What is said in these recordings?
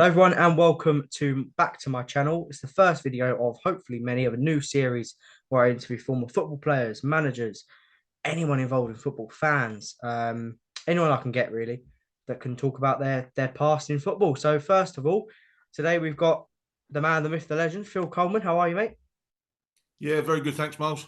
Hello everyone and welcome back to my channel. It's the first video of hopefully many of a new series where I interview former football players, managers, anyone involved in football, fans, anyone I can get really that can talk about their past in football. So first of all, today we've got the man, the myth, the legend, Phil Coleman. How are you, mate? Yeah, very good. Thanks, Miles.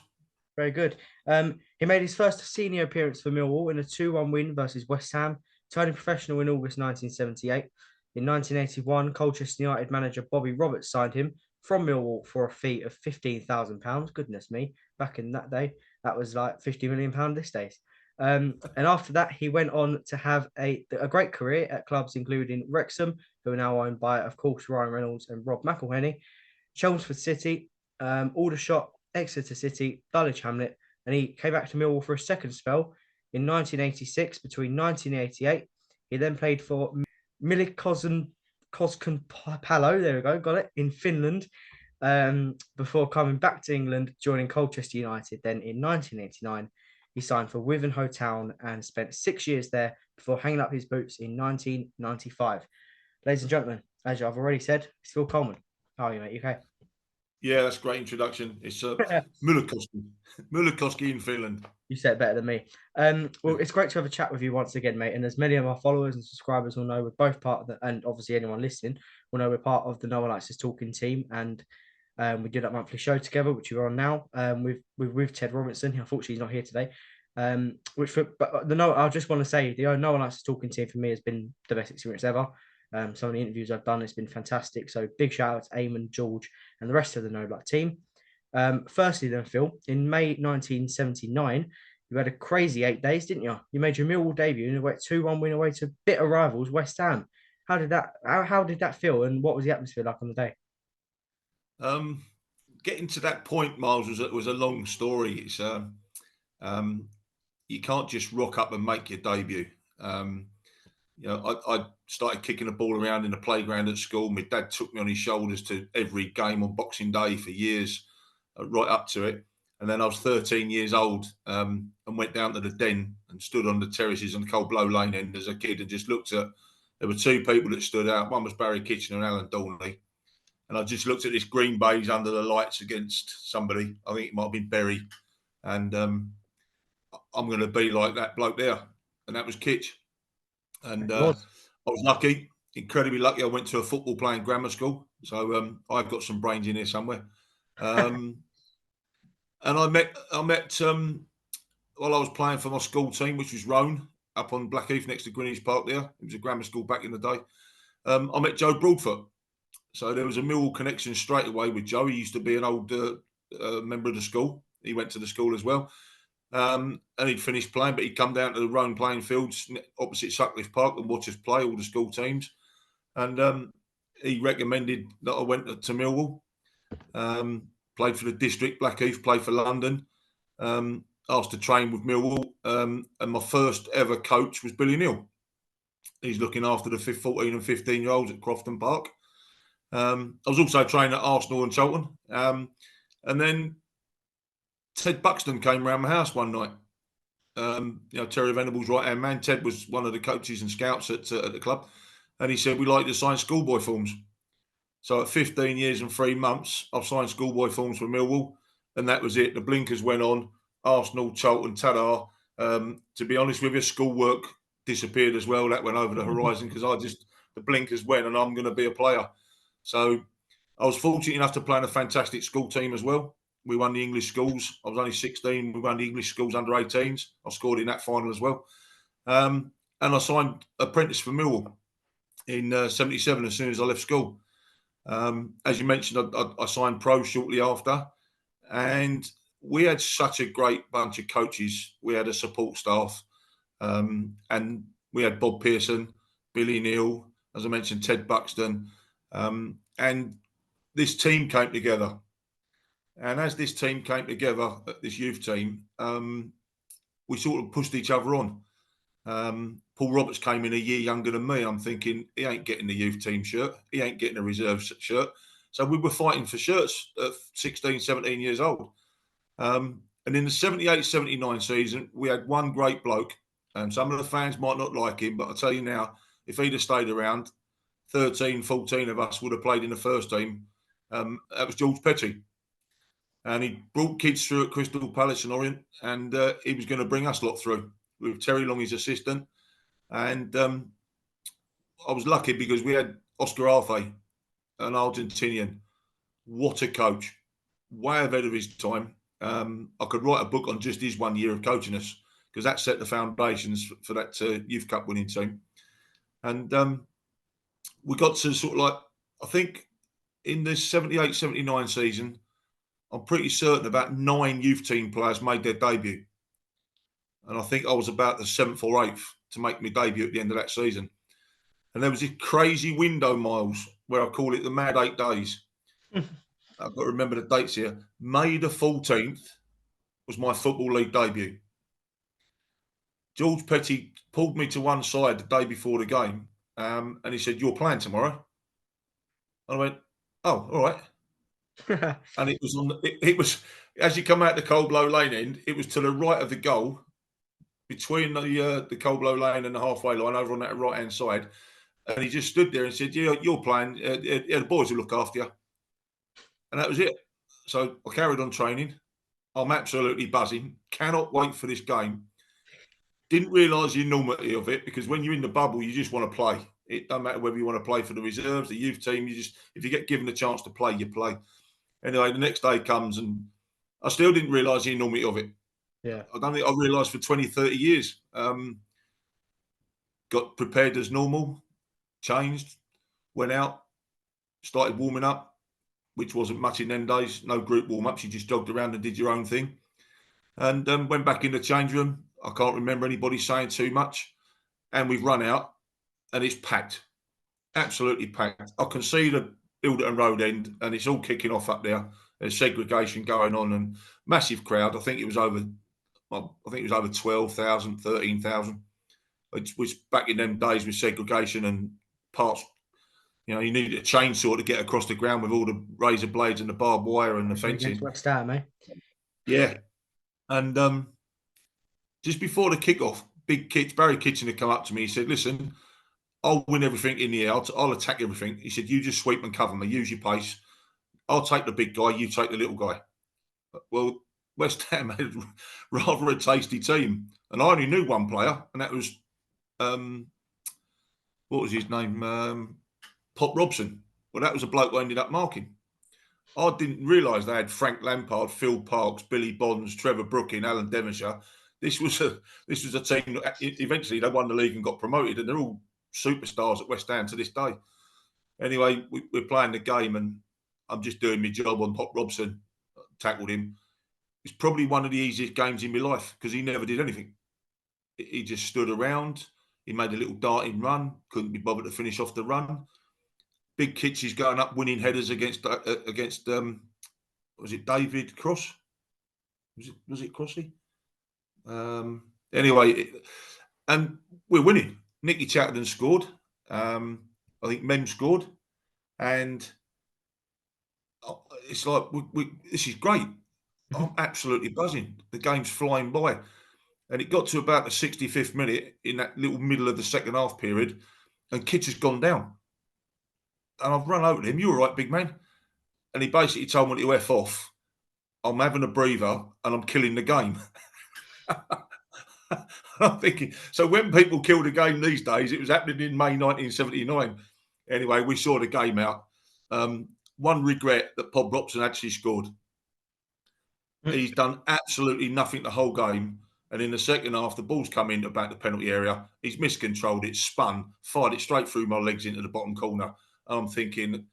Very good. He made his first senior appearance for Millwall in a 2-1 win versus West Ham, turning professional in August 1978. In 1981, Colchester United manager Bobby Roberts signed him from Millwall for a fee of £15,000. Goodness me, back in that day, that was like £50 million these days. And after that, he went on to have a great career at clubs including Wrexham, who are now owned by, of course, Ryan Reynolds and Rob McElhenney, Chelmsford City, Aldershot, Exeter City, Dulwich Hamlet, and he came back to Millwall for a second spell in 1986. Between 1988, he then played for Koskenpalo, there we go, got it, in Finland, before coming back to England, joining Colchester United. Then in 1989, he signed for Wivenhoe Town and spent 6 years there before hanging up his boots in 1995. Ladies and gentlemen, as I've already said, it's Phil Coleman. How are you, mate? You okay? Yeah, that's a great introduction. It's Mullakoski in Finland. You said it better than me. Well, it's great to have a chat with you once again, mate. And as many of our followers and subscribers will know, we're both part of the, and obviously anyone listening will know we're part of the No One Likes Us Talking team. And we do that monthly show together, which you're on now. With Ted Robinson. Unfortunately, he's not here today. I just want to say the No One Likes Us Talking team for me has been the best experience ever. Some of the interviews I've done has been fantastic. So big shout out to Eamon, George, and the rest of the No Black team. Firstly, then, Phil, in May 1979, you had a crazy 8 days, didn't you? You made your Millwall debut and you went 2-1 win away to bitter rivals West Ham. How did that feel, and what was the atmosphere like on the day? Um, Getting to that point, Miles, was a long story. It's you can't just rock up and make your debut. I started kicking the ball around in the playground at school. My dad took me on his shoulders to every game on Boxing Day for years, right up to it. And then I was 13 years old and went down to the den and stood on the terraces on the Cold Blow Lane end as a kid and just looked at. There were two people that stood out. One was Barry Kitchener and Alan Dorney. And I just looked at this green baize under the lights against somebody. I think it might have been Berry. And I'm going to be like that bloke there. And that was Kitch. And It I was. was lucky, incredibly lucky. I went to a football playing grammar school. So I've got some brains in here somewhere. And I met while I was playing for my school team, which was Roan, up on Blackheath next to Greenwich Park there. It was a grammar school back in the day. I met Joe Broadfoot. So there was a Millwall connection straight away with Joe. He used to be an old member of the school. He went to the school as well. And he'd finished playing, but he'd come down to the Roan playing fields opposite Sutcliffe Park and watch us play, all the school teams. And he recommended that I went to Millwall. Played for the district, Blackheath, played for London. Asked to train with Millwall. And my first ever coach was Billy Neal. He's looking after the 14 and 15-year-olds at Crofton Park. I was also trained at Arsenal and Charlton. And then Ted Buxton came around my house one night. Terry Venable's right-hand man. Ted was one of the coaches and scouts at the club. And he said, we'd like to sign schoolboy forms. So at 15 years and 3 months, I've signed schoolboy forms for Millwall. And that was it. The blinkers went on. Arsenal, Charlton, ta-da. To be honest with you, schoolwork disappeared as well. That went over the horizon because the blinkers went and I'm going to be a player. So I was fortunate enough to play in a fantastic school team as well. We won the English schools. I was only 16. We won the English schools under 18s. I scored in that final as well. And I signed apprentice for Millwall in 77 as soon as I left school. As you mentioned, I signed pro shortly after. And we had such a great bunch of coaches. We had a support staff. And we had Bob Pearson, Billy Neal, as I mentioned, Ted Buxton. And this team came together. And as this team came together, this youth team, we sort of pushed each other on. Paul Roberts came in a year younger than me. I'm thinking, he ain't getting the youth team shirt. He ain't getting a reserve shirt. So we were fighting for shirts at 16, 17 years old. And in the 78-79 season, we had one great bloke. And some of the fans might not like him, but I'll tell you now, if he'd have stayed around, 13, 14 of us would have played in the first team. That was George Petty. And he brought kids through at Crystal Palace and Orient, and he was going to bring us lot through with Terry Long, his assistant. And I was lucky because we had Oscar Arfe, an Argentinian. What a coach. Way ahead of his time. I could write a book on just his 1 year of coaching us because that set the foundations for that Youth Cup winning team. And we got to sort of like, I think in the 78, 79 season, I'm pretty certain about 9 youth team players made their debut. And I think I was about the 7th or 8th to make my debut at the end of that season. And there was this crazy window, Miles, where I call it the Mad 8 Days. I've got to remember the dates here. May the 14th was my Football League debut. George Petty pulled me to one side the day before the game, and he said, "You're playing tomorrow." And I went, "Oh, all right." And it was it was as you come out the Coldblow Lane end, it was to the right of the goal, between the Coldblow Lane and the halfway line, over on that right hand side. And he just stood there and said, "Yeah, you're playing. The boys will look after you." And that was it. So I carried on training. I'm absolutely buzzing. Cannot wait for this game. Didn't realise the enormity of it, because when you're in the bubble, you just want to play. It doesn't matter whether you want to play for the reserves, the youth team. If you get given a chance to play, you play. Anyway, the next day comes and I still didn't realise the enormity of it. Yeah. I don't think I realised for 20, 30 years. Got prepared as normal, changed, went out, started warming up, which wasn't much in them days. No group warm-ups. You just jogged around and did your own thing. And went back in the change room. I can't remember anybody saying too much. And we've run out and it's packed. Absolutely packed. I can see the Ilderton Road end and it's all kicking off up there. There's segregation going on and massive crowd. I think it was over 12,000, 13,000. Which back in them days with segregation and parts, you needed a chainsaw to get across the ground with all the razor blades and the barbed wire and the fencing. West Ham, eh? Yeah. And just before the kickoff, Barry Kitchener come up to me. He said, "Listen, I'll win everything in the air. I'll attack everything." He said, "You just sweep and cover me. Use your pace. I'll take the big guy. You take the little guy." Well, West Ham had rather a tasty team, and I only knew one player, and that was what was his name? Pop Robson. Well, that was a bloke I ended up marking. I didn't realise they had Frank Lampard, Phil Parkes, Billy Bonds, Trevor Brooking, Alan Devonshire. This was a team that eventually they won the league and got promoted, and they're all superstars at West Ham to this day. Anyway, we're playing the game, and I'm just doing my job on Pop Robson. Tackled him. It's probably one of the easiest games in my life because he never did anything. He just stood around. He made a little darting run. Couldn't be bothered to finish off the run. Big Kitchie's going up, winning headers against was it David Cross? Was it Crossy? Anyway, and we're winning. Nicky Chatterton scored. I think Mem scored, and it's like this is great. I'm absolutely buzzing. The game's flying by, and it got to about the 65th minute in that little middle of the second half period, and Kitch has gone down. And I've run over to him. "You all right, big man?" And he basically told me to F off. I'm having a breather and I'm killing the game. I'm thinking, so when people kill the game these days, it was happening in May 1979. Anyway, we saw the game out. One regret that Pop Robson actually scored. He's done absolutely nothing the whole game. And in the second half, the ball's come in about the penalty area. He's miscontrolled it, spun, fired it straight through my legs into the bottom corner. I'm thinking,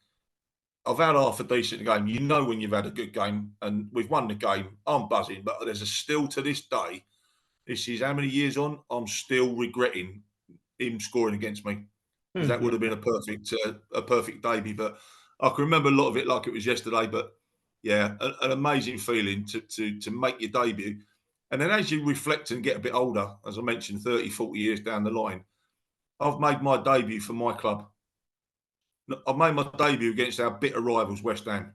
I've had half a decent game. You know when you've had a good game, and we've won the game. I'm buzzing, but there's still to this day, this is how many years on, I'm still regretting him scoring against me, because that would have been a perfect debut. But I can remember a lot of it like it was yesterday. But yeah, an amazing feeling to make your debut. And then as you reflect and get a bit older, as I mentioned, 30, 40 years down the line, I've made my debut for my club. I made my debut against our bitter rivals, West Ham.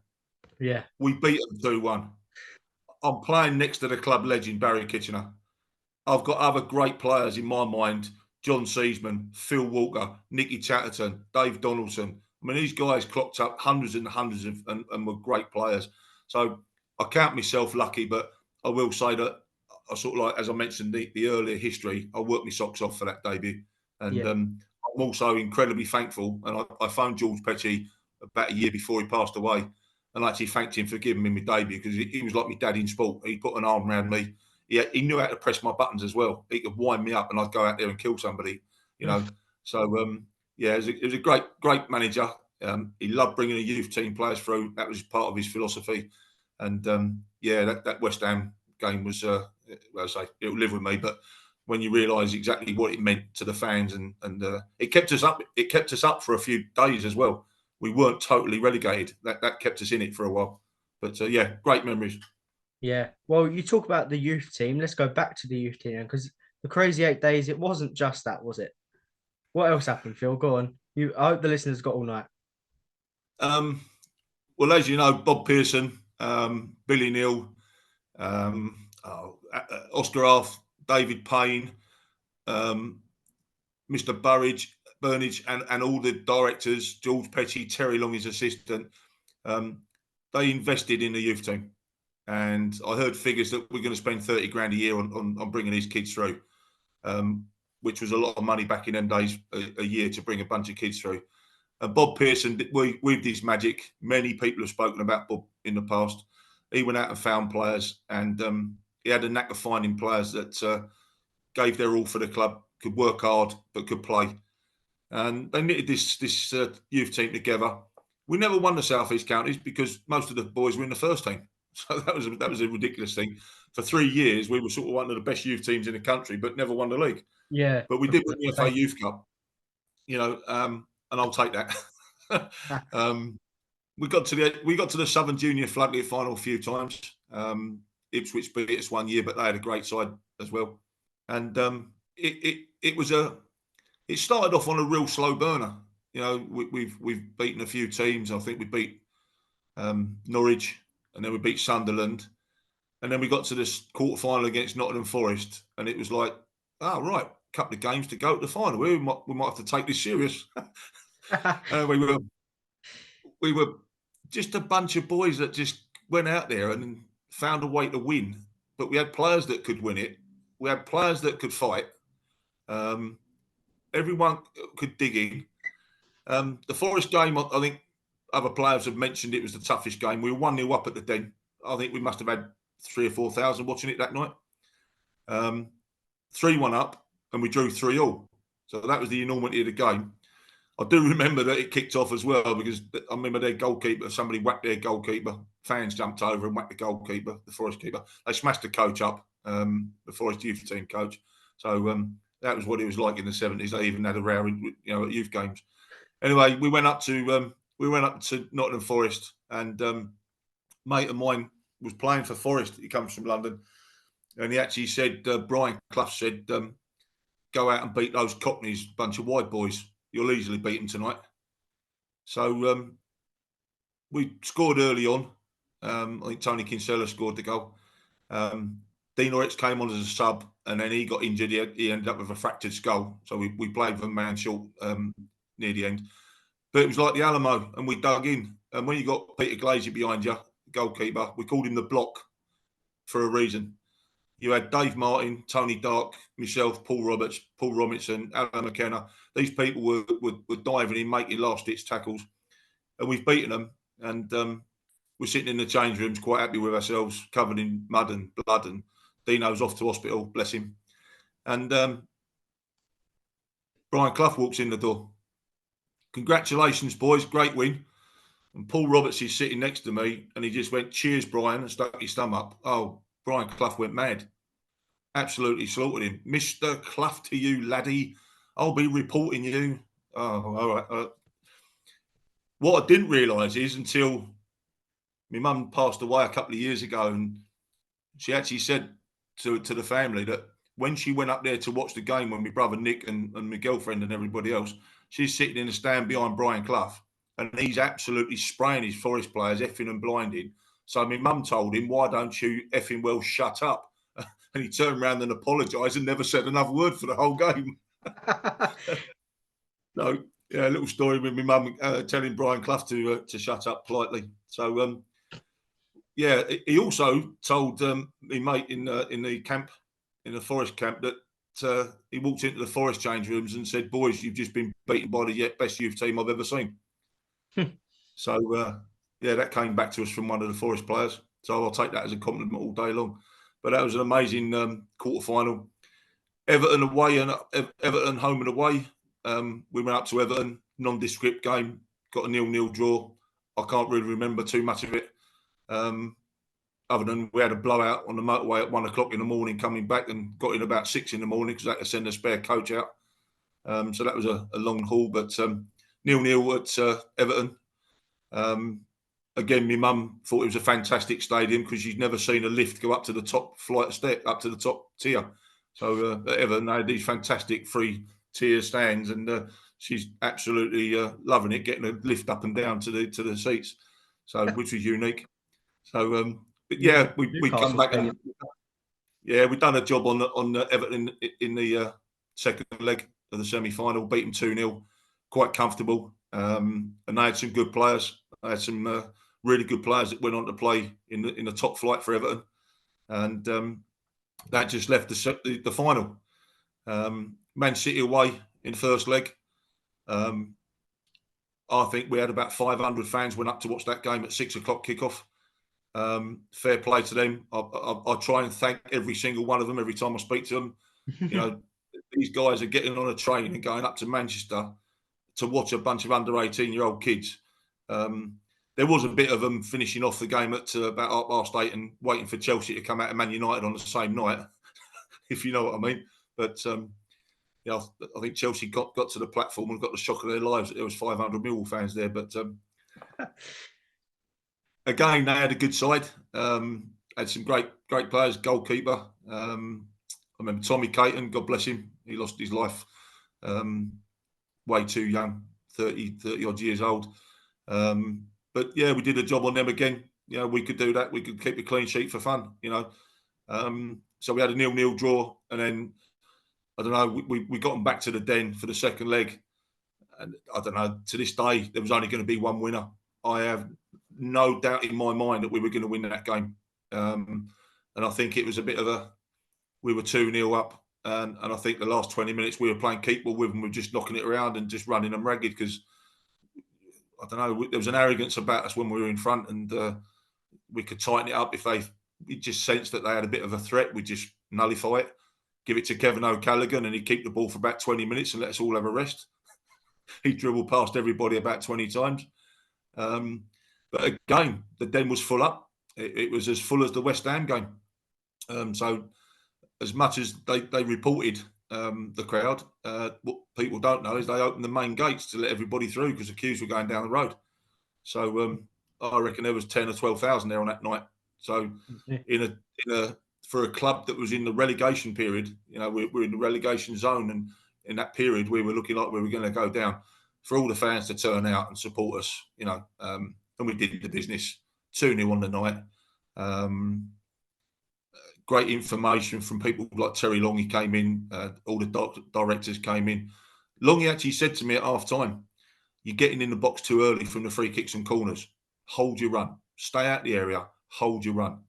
Yeah. We beat them 2-1. I'm playing next to the club legend, Barry Kitchener. I've got other great players in my mind. John Seasman, Phil Walker, Nicky Chatterton, Dave Donaldson. I mean, these guys clocked up hundreds and hundreds of and were great players. So I count myself lucky, but I will say that I sort of like, as I mentioned, the earlier history, I worked my socks off for that debut. And Yeah. I'm also incredibly thankful. And I phoned George Petty about a year before he passed away and actually thanked him for giving me my debut because he was like my dad in sport. He put an arm around me. He knew how to press my buttons as well. He could wind me up and I'd go out there and kill somebody, you know. So, yeah, it was a great manager. He loved bringing the youth team players through. That was part of his philosophy. And, yeah, that West Ham game was, well, I say, it'll live with me. But when you realise exactly what it meant to the fans and it kept us up for a few days as well. We weren't totally relegated. That kept us in it for a while. But, yeah, great memories. Yeah. Well, you talk about the youth team. Let's go back to the youth team because the crazy 8 days, it wasn't just that, was it? What else happened, Phil? Go on. I hope the listeners got all night. Well, as you know, Bob Pearson, Billy Neal, Oscar Arth, David Payne, Mr. Burnage, and all the directors, George Petty, Terry Long, his assistant, they invested in the youth team. And I heard figures that we're going to spend 30 grand a year on bringing these kids through, which was a lot of money back in them days, a year to bring a bunch of kids through. And Bob Pearson, with his magic, many people have spoken about Bob in the past. He went out and found players, and he had a knack of finding players that gave their all for the club, could work hard, but could play. And they knitted this youth team together. We never won the South East Counties because most of the boys were in the first team. So that was a ridiculous thing. For 3 years, we were sort of one of the best youth teams in the country, but never won the league. Yeah. But we did win the FA Youth Cup, you know, and I'll take that. We got to the Southern Junior Floodlit final a few times. Ipswich beat us one year, but they had a great side as well. And it started off on a real slow burner. You know, we've beaten a few teams. I think we beat Norwich, and then we beat Sunderland, and then we got to this quarter final against Nottingham Forest, and it was like, oh right, couple of games to go to the final. We might have to take this serious. We were just a bunch of boys that just went out there and found a way to win. But we had players that could win it. We had players that could fight. Everyone could dig in. The Forest game, I think other players have mentioned it was the toughest game. We were 1-0 up at the Den. I think we must have had 3,000 or 4,000 watching it that night. 3-1 up, and we drew 3-3. So that was the enormity of the game. I do remember that it kicked off as well because I remember their goalkeeper, somebody whacked their goalkeeper. Fans jumped over and whacked the goalkeeper, the Forest keeper. They smashed the coach up, the Forest youth team coach. So that was what it was like in the 70s. They even had a row, at youth games. Anyway, we went up to Nottingham Forest, and mate of mine was playing for Forest. He comes from London, and he actually said, Brian Clough said, go out and beat those Cockneys, bunch of white boys. You'll easily beat them tonight. So we scored early on. I think Tony Kinsella scored the goal. Dean Orich came on as a sub, and then he got injured. He ended up with a fractured skull. So we played with a man short near the end. But it was like the Alamo, and we dug in. And when you got Peter Glazier behind you, goalkeeper, we called him the Block for a reason. You had Dave Martin, Tony Dark, myself, Paul Roberts, Paul Robinson, Alan McKenna. These people were diving in, making last-ditch tackles. And we've beaten them. And we're sitting in the change rooms quite happy with ourselves, covered in mud and blood. And Dino's off to hospital, bless him. And Brian Clough walks in the door. Congratulations, boys. Great win. And Paul Roberts is sitting next to me, and he just went, cheers, Brian, and stuck his thumb up. Oh, Brian Clough went mad. Absolutely slaughtered him. Mr. Clough to you, laddie. I'll be reporting you. Oh, all right. What I didn't realise is until my mum passed away a couple of years ago, and she actually said to the family that when she went up there to watch the game with my brother Nick and my girlfriend and everybody else, she's sitting in the stand behind Brian Clough, and he's absolutely spraying his Forest players, effing and blinding. So my mum told him, why don't you effing well shut up? And he turned around and apologised and never said another word for the whole game. So yeah, a little story with my mum telling Brian Clough to shut up politely. So yeah, he also told me mate in the camp, in the Forest camp, that he walked into the Forest change rooms and said, "Boys, you've just been beaten by the best youth team I've ever seen." So yeah, that came back to us from one of the Forest players. So I'll take that as a compliment all day long. But that was an amazing quarter final. Everton away and Everton home and away. We went up to Everton, nondescript game, got a 0-0 draw. I can't really remember too much of it, other than we had a blowout on the motorway at 1 o'clock in the morning coming back, and got in about 6 in the morning because I had to send a spare coach out. So that was a long haul, but 0-0 at Everton. Again, my mum thought it was a fantastic stadium because she'd never seen a lift go up to the top flight of steps, up to the top tier. So at Everton, they had these fantastic 3-tier stands, and she's absolutely loving it, getting a lift up and down to the seats. So which was unique. So, but yeah, we come Newcastle back Stadium. and yeah, we've done a job on the Everton in the second leg of the semi-final, beat them 2-0, quite comfortable. And they had some good players. They had some really good players that went on to play in the top flight for Everton, and that just left the final. Man City away in the first leg. I think we had about 500 fans went up to watch that game at 6 o'clock kickoff. Fair play to them. I try and thank every single one of them every time I speak to them. You know, these guys are getting on a train and going up to Manchester to watch a bunch of under 18-year-old kids. There was a bit of them finishing off the game at about 8:30 and waiting for Chelsea to come out of Man United on the same night, if you know what I mean. But yeah, I think Chelsea got to the platform and got the shock of their lives that there was 500 Millwall fans there. But again, they had a good side. Had some great players. Goalkeeper. I remember Tommy Caton, God bless him. He lost his life way too young, 30 odd years old. But yeah, we did a job on them again. You know, we could do that. We could keep a clean sheet for fun, you know. So we had a 0-0 draw, and then I don't know, we got them back to the Den for the second leg. And I don't know, to this day, there was only going to be one winner. I have no doubt in my mind that we were going to win that game. And I think it was a bit of we were 2-0 up. And I think the last 20 minutes we were playing keep ball with them. We were just knocking it around and just running them ragged because, I don't know, there was an arrogance about us when we were in front, and we could tighten it up if we just sensed that they had a bit of a threat. We just nullify it, give it to Kevin O'Callaghan, and he'd keep the ball for about 20 minutes and let us all have a rest. He dribbled past everybody about 20 times. But again, the Den was full up. It was as full as the West Ham game. So as much as they reported the crowd, what people don't know is they opened the main gates to let everybody through because the queues were going down the road. So I reckon there was 10 or 12,000 there on that night. So for a club that was in the relegation period, you know, we're in the relegation zone, and in that period we were looking like we were going to go down. For all the fans to turn out and support us, you know, and we did the business. 2-0 on the night. Great information from people like Terry Long. He came in. All the directors came in. Longy actually said to me at half time, "You're getting in the box too early from the free kicks and corners. Hold your run. Stay out the area. Hold your run."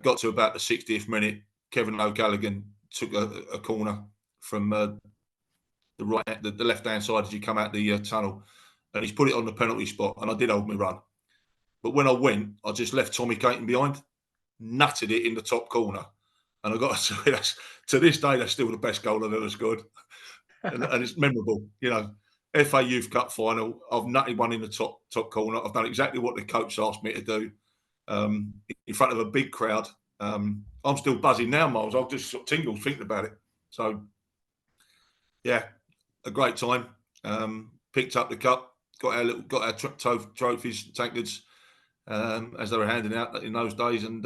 Got to about the 60th minute. Kevin O'Callaghan took a corner from the left hand side as you come out the tunnel, and he's put it on the penalty spot. And I did hold my run, but when I went, I just left Tommy Caton behind, nutted it in the top corner, and I got to this day that's still the best goal I've ever scored, and it's memorable. You know, FA Youth Cup final, I've nutted one in the top corner. I've done exactly what the coach asked me to do, in front of a big crowd. I'm still buzzing now, Miles. I've just sort of tingled thinking about it. So, yeah, a great time. Picked up the cup, got our trophies, tankards, as they were handing out in those days, and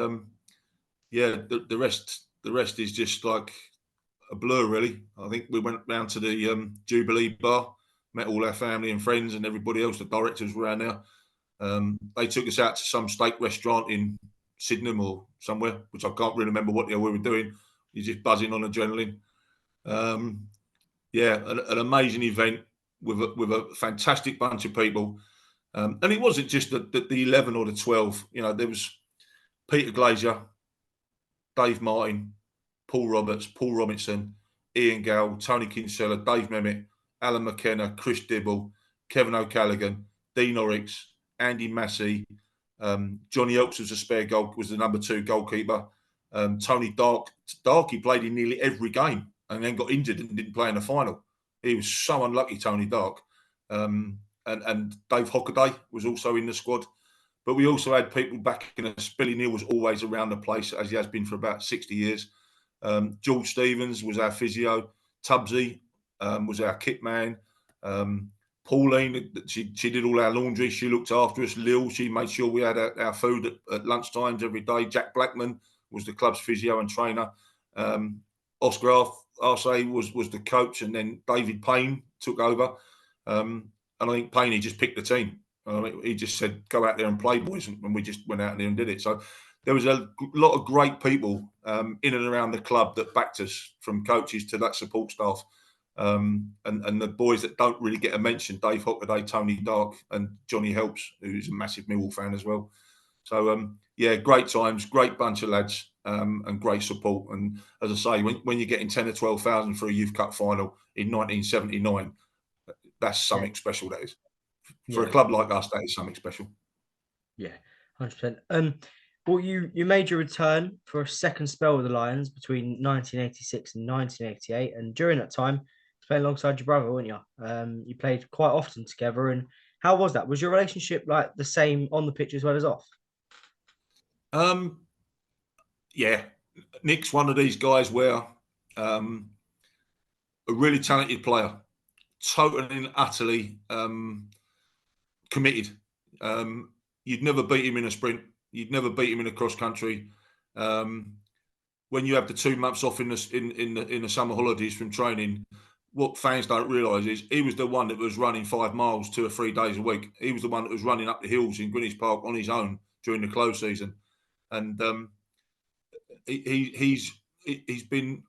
yeah, the rest is just like a blur, really. I think we went round to the Jubilee bar, met all our family and friends and everybody else. The directors were around there. They took us out to some steak restaurant in Sydenham or somewhere, which I can't really remember what the hell we were doing. You're just buzzing on adrenaline. Yeah, an amazing event with a fantastic bunch of people. And it wasn't just the 11 or the 12. You know, there was Peter Glazier, Dave Martin, Paul Roberts, Paul Robinson, Ian Gale, Tony Kinsella, Dave Memmott, Alan McKenna, Chris Dibble, Kevin O'Callaghan, Dean Orix, Andy Massey, Johnny Elks was a spare goal, was the number 2 goalkeeper. Tony Darky played in nearly every game and then got injured and didn't play in the final. He was so unlucky, Tony Dark. And Dave Hockaday was also in the squad. But we also had people back in us. Billy Neal was always around the place, as he has been for about 60 years. George Stevens was our physio. Tubbsy was our kit man. Pauline, she did all our laundry. She looked after us. Lil, she made sure we had our food at lunchtimes every day. Jack Blackman was the club's physio and trainer. Oscar Arce was the coach, and then David Payne took over. And I think Payne, he just picked the team. He just said, go out there and play, boys. And we just went out there and did it. So there was a lot of great people in and around the club that backed us, from coaches to that support staff. And the boys that don't really get a mention, Dave Hockaday, Tony Dark, and Johnny Helps, who's a massive Millwall fan as well. So, yeah, great times, great bunch of lads, and great support. And as I say, when you're getting 10 or 12,000 for a Youth Cup final in 1979, that's something special, that is. For a club like us, that is something special. Yeah, 100%. Well, you made your return for a second spell with the Lions between 1986 and 1988, and during that time, you played alongside your brother, weren't you? You played quite often together. And how was that? Was your relationship like the same on the pitch as well as off? Yeah, Nick's one of these guys where a really talented player, totally and utterly committed. You'd never beat him in a sprint. You'd never beat him in a cross country. When you have the 2 months off in the summer holidays from training, what fans don't realise is he was the one that was running 5 miles 2 or 3 days a week. He was the one that was running up the hills in Greenwich Park on his own during the close season, and he's been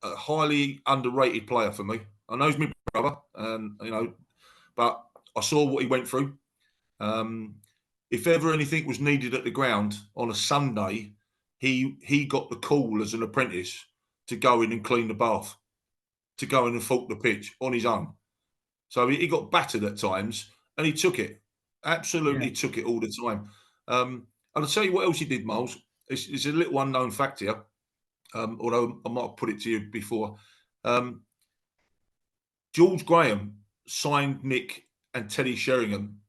a highly underrated player for me. I know he's my brother, and but I saw what he went through. If ever anything was needed at the ground on a Sunday, he got the call as an apprentice to go in and clean the bath, to go in and fault the pitch on his own. So he got battered at times, and he took it. Absolutely took it all the time. And I'll tell you what else he did, Miles. It's a little unknown fact here, although I might have put it to you before. George Graham signed Nick and Teddy Sheringham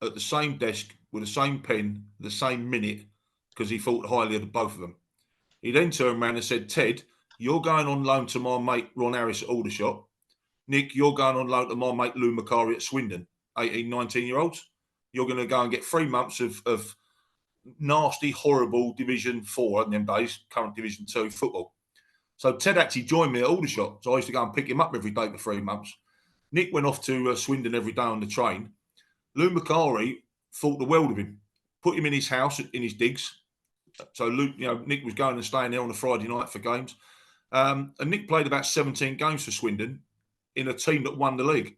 at the same desk with the same pen, the same minute, because he thought highly of the both of them. He then turned around and said, Ted, you're going on loan to my mate Ron Harris at Aldershot. Nick, you're going on loan to my mate Lou Macari at Swindon, 18, 19-year-olds. You're going to go and get 3 months of nasty, horrible Division 4 in them days, current Division 2 football. So Ted actually joined me at Aldershot. So I used to go and pick him up every day for 3 months. Nick went off to Swindon every day on the train. Lou Macari thought the world of him, put him in his house, in his digs. So Nick was going and staying there on a Friday night for games. And Nick played about 17 games for Swindon in a team that won the league.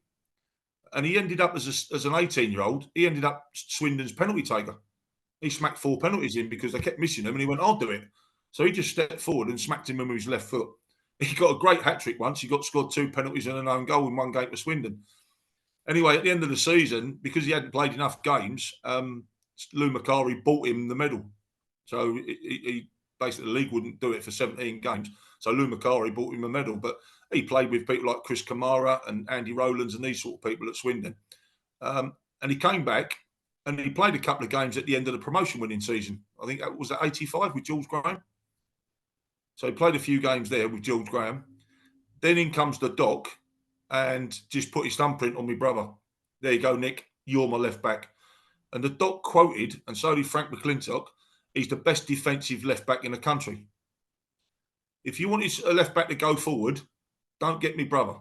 And he ended up as an 18-year-old, he ended up Swindon's penalty taker. He smacked 4 penalties in because they kept missing them, and he went, I'll do it. So he just stepped forward and smacked him in with his left foot. He got a great hat-trick once. He scored 2 penalties and an own goal in 1 game for Swindon. Anyway, at the end of the season, because he hadn't played enough games, Lou Macari bought him the medal. So he basically, the league wouldn't do it for 17 games. So Lou Macari bought him a medal. But he played with people like Chris Kamara and Andy Rowlands and these sort of people at Swindon. And he came back and he played a couple of games at the end of the promotion winning season. I think that was at 85 with George Graham. So he played a few games there with George Graham. Then in comes the Doc and just put his thumbprint on my brother. There you go, Nick. You're my left back. And the Doc quoted, and so did Frank McClintock, he's the best defensive left back in the country. If you want a left back to go forward, don't get me brother.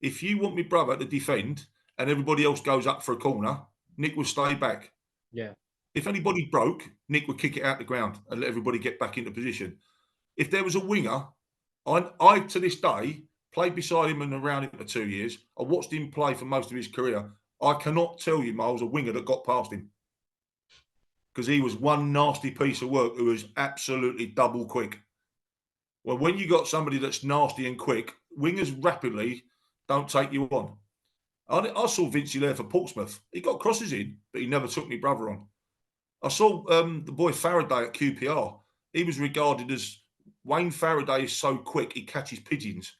If you want me brother to defend and everybody else goes up for a corner, Nick will stay back. Yeah. If anybody broke, Nick would kick it out the ground and let everybody get back into position. If there was a winger, I to this day played beside him and around him for 2 years. I watched him play for most of his career. I cannot tell you, Miles, a winger that got past him because he was one nasty piece of work who was absolutely double quick. Well, when you got somebody that's nasty and quick, wingers rapidly don't take you on. I saw Vincey there for Portsmouth. He got crosses in, but he never took me brother on. I saw the boy Faraday at QPR. He was regarded as Wayne Faraday is so quick, he catches pigeons.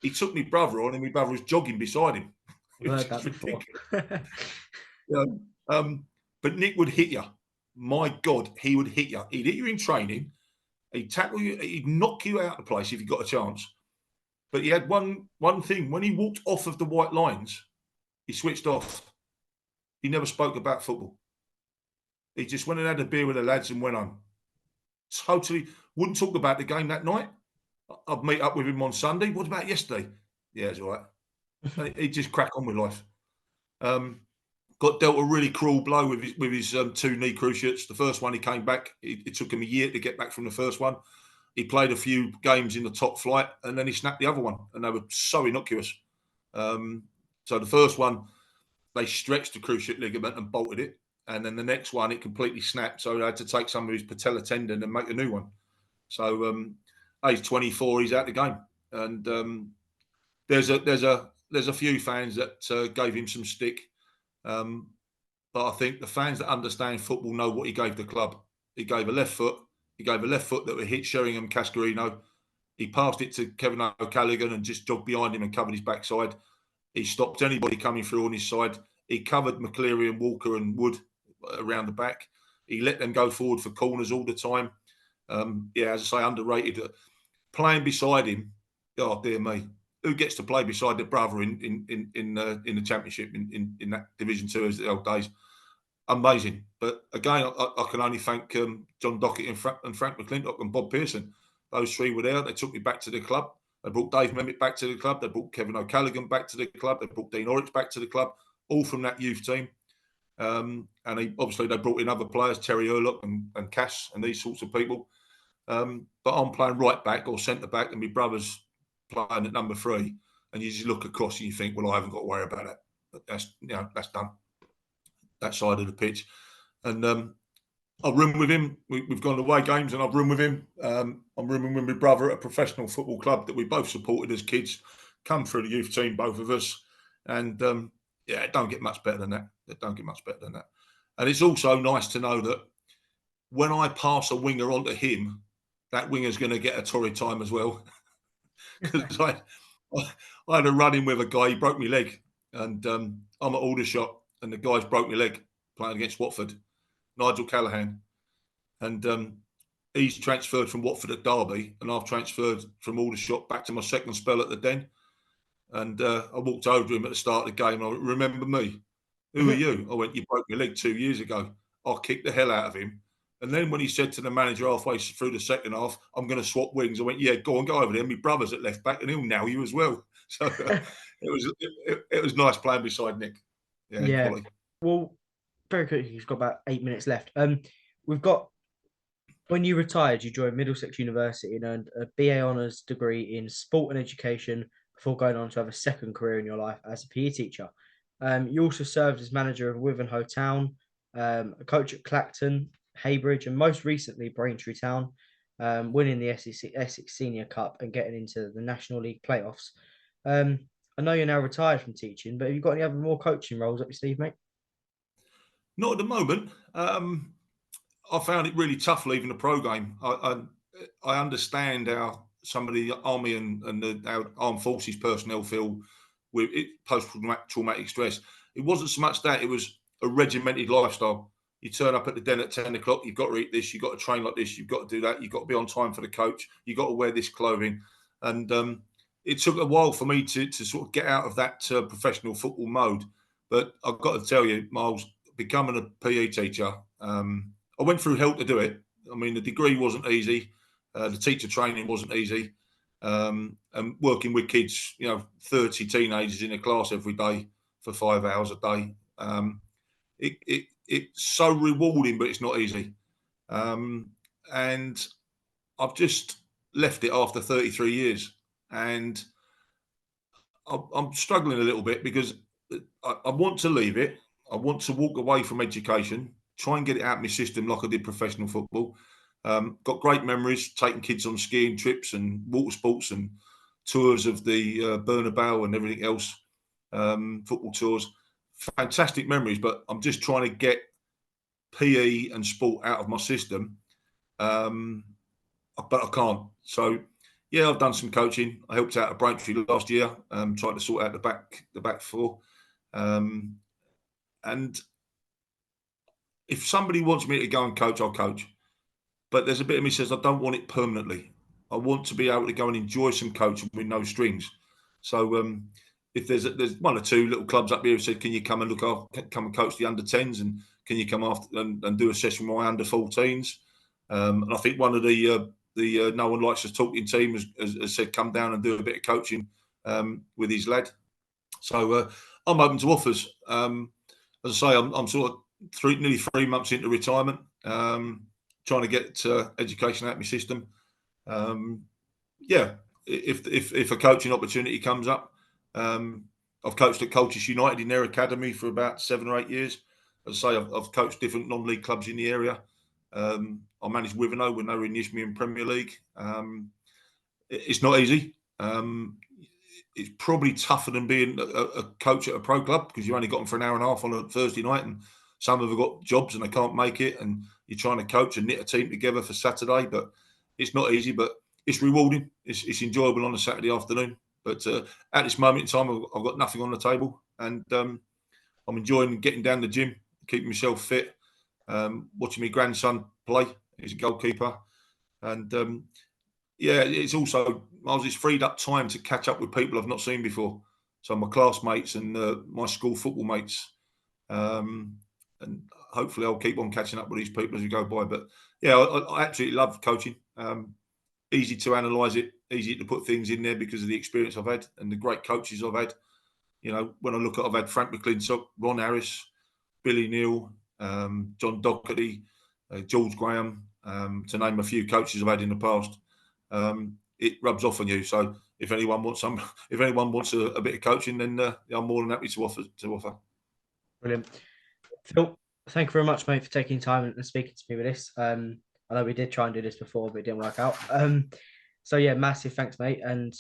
He took me brother on, and my brother was jogging beside him. I've It was heard just that before. ridiculous. But Nick would hit you. My God, he would hit you. He'd hit you in training. He'd tackle you. He'd knock you out of the place if you got a chance. But he had one thing. When he walked off of the white lines, he switched off. He never spoke about football. He just went and had a beer with the lads and went home. Totally wouldn't talk about the game that night. I'd meet up with him on Sunday. What about yesterday? Yeah, it's all right. He'd just crack on with life. Got dealt a really cruel blow with his 2 knee cruciates. The first one he came back. It took him a year to get back from the first one. He played a few games in the top flight, and then he snapped the other one, and they were so innocuous. So the first one, they stretched the cruciate ligament and bolted it, and then the next one it completely snapped. So they had to take some of his patella tendon and make a new one. So age 24, he's out the game, and there's a few fans that gave him some stick. But I think the fans that understand football know what he gave the club. He gave a left foot. He gave a left foot that would hit Sheringham Cascarino. He passed it to Kevin O'Callaghan and just jogged behind him and covered his backside. He stopped anybody coming through on his side. He covered McCleary and Walker and Wood around the back. He let them go forward for corners all the time. As I say, underrated. Playing beside him, oh dear me, who gets to play beside their brother in the Championship in that Division 2 as the old days? Amazing. But again, I can only thank John Dockett and Frank McClintock and Bob Pearson. Those 3 were there. They took me back to the club. They brought Dave Memmott back to the club. They brought Kevin O'Callaghan back to the club. They brought Dean Orich back to the club, all from that youth team. And obviously they brought in other players, Terry Urlock and Cass and these sorts of people. But I'm playing right back or centre back, and my brother's playing at number 3. And you just look across and you think, well, I haven't got to worry about that. That's done. That side of the pitch. And I've roomed with him. We've gone away games and I've roomed with him. I'm rooming with my brother at a professional football club that we both supported as kids, come through the youth team, both of us. And it don't get much better than that. It don't get much better than that. And it's also nice to know that when I pass a winger onto him, that winger's going to get a torrid time as well. Because I had a run-in with a guy, he broke my leg. And I'm at Aldershot, and the guy's broke my leg playing against Watford, Nigel Callaghan. And he's transferred from Watford at Derby, and I've transferred from Aldershot back to my second spell at the Den. And I walked over to him at the start of the game. I went, remember me? Who are you? I went, you broke your leg 2 years ago. I kicked the hell out of him. And then when he said to the manager halfway through the second half, I'm going to swap wings, I went, yeah, go over there. My brother's at left back, and he'll nail you as well. So it was nice playing beside Nick. Yeah. Well, very quickly, you've got about 8 minutes left. We've got, when you retired, you joined Middlesex University and earned a BA Honours degree in Sport and Education before going on to have a second career in your life as a PE teacher. You also served as manager of Wivenhoe Town, a coach at Clacton, Heybridge, and most recently Braintree Town, winning the Essex Senior Cup and getting into the National League playoffs. I know you're now retired from teaching, but have you got any other more coaching roles up your sleeve, mate? Not at the moment. I found it really tough leaving the pro game. I understand how some of the army and our armed forces personnel feel with post-traumatic stress. It wasn't so much that; it was a regimented lifestyle. You turn up at the den at 10 o'clock. You've got to eat this. You've got to train like this. You've got to do that. You've got to be on time for the coach. You've got to wear this clothing. And it took a while for me to sort of get out of that professional football mode. But I've got to tell you, Miles, becoming a PE teacher. I went through hell to do it. I mean, the degree wasn't easy. The teacher training wasn't easy. And working with kids, 30 teenagers in a class every day for 5 hours a day. It's so rewarding, but it's not easy. And I've just left it after 33 years. And I'm struggling a little bit because I want to leave it. I want to walk away from education, try and get it out of my system like I did professional football. Got great memories taking kids on skiing trips and water sports and tours of the Bernabeu and everything else, football tours. Fantastic memories, but I'm just trying to get PE and sport out of my system. But I can't. So, yeah, I've done some coaching. I helped out at Braintree last year, trying to sort out the back four. And if somebody wants me to go and coach, I'll coach. But there's a bit of me says I don't want it permanently. I want to be able to go and enjoy some coaching with no strings. So if there's one or two little clubs up here who said, "Can you come and come and coach the under 10s, and can you come after and do a session with my under 14s?" And I think one of the No One Likes Us Talking team has said, "Come down and do a bit of coaching with his lad." So I'm open to offers. As I say, I'm sort of nearly 3 months into retirement, trying to get education out of my system. Yeah, if a coaching opportunity comes up, I've coached at Colchester United in their academy for about 7 or 8 years. As I say, I've coached different non-league clubs in the area. I managed Wivenhoe when they were in the Isthmian Premier League. It's not easy. It's probably tougher than being a coach at a pro club because you only got them for an hour and a half on a Thursday night, and some of them have got jobs and they can't make it, and you're trying to coach and knit a team together for Saturday. But it's not easy, but it's rewarding. It's enjoyable on a Saturday afternoon. But at this moment in time, I've got nothing on the table, and I'm enjoying getting down the gym, keeping myself fit, watching my grandson play. He's a goalkeeper, and yeah, it's also Miles. It's freed up time to catch up with people I've not seen before. So my classmates and my school football mates, and hopefully I'll keep on catching up with these people as we go by. But yeah, I absolutely love coaching. Easy to analyse it, easy to put things in there because of the experience I've had and the great coaches I've had. You know, when I look at, I've had Frank McClintock, Ron Harris, Billy Neal, John Doherty, George Graham, to name a few coaches I've had in the past. It rubs off on you. So if anyone wants a bit of coaching, then I'm more than happy to offer. Brilliant. Phil, thank you very much, mate, for taking time and speaking to me with this. I know we did try and do this before, but it didn't work out. So yeah, massive thanks, mate. And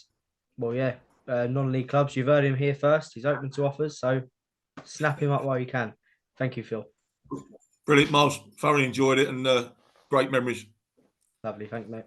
well, yeah, non-league clubs, you've heard him here first. He's open to offers, so snap him up while you can. Thank you, Phil. Brilliant, Miles. Thoroughly enjoyed it, and great memories. Lovely, thank you, mate.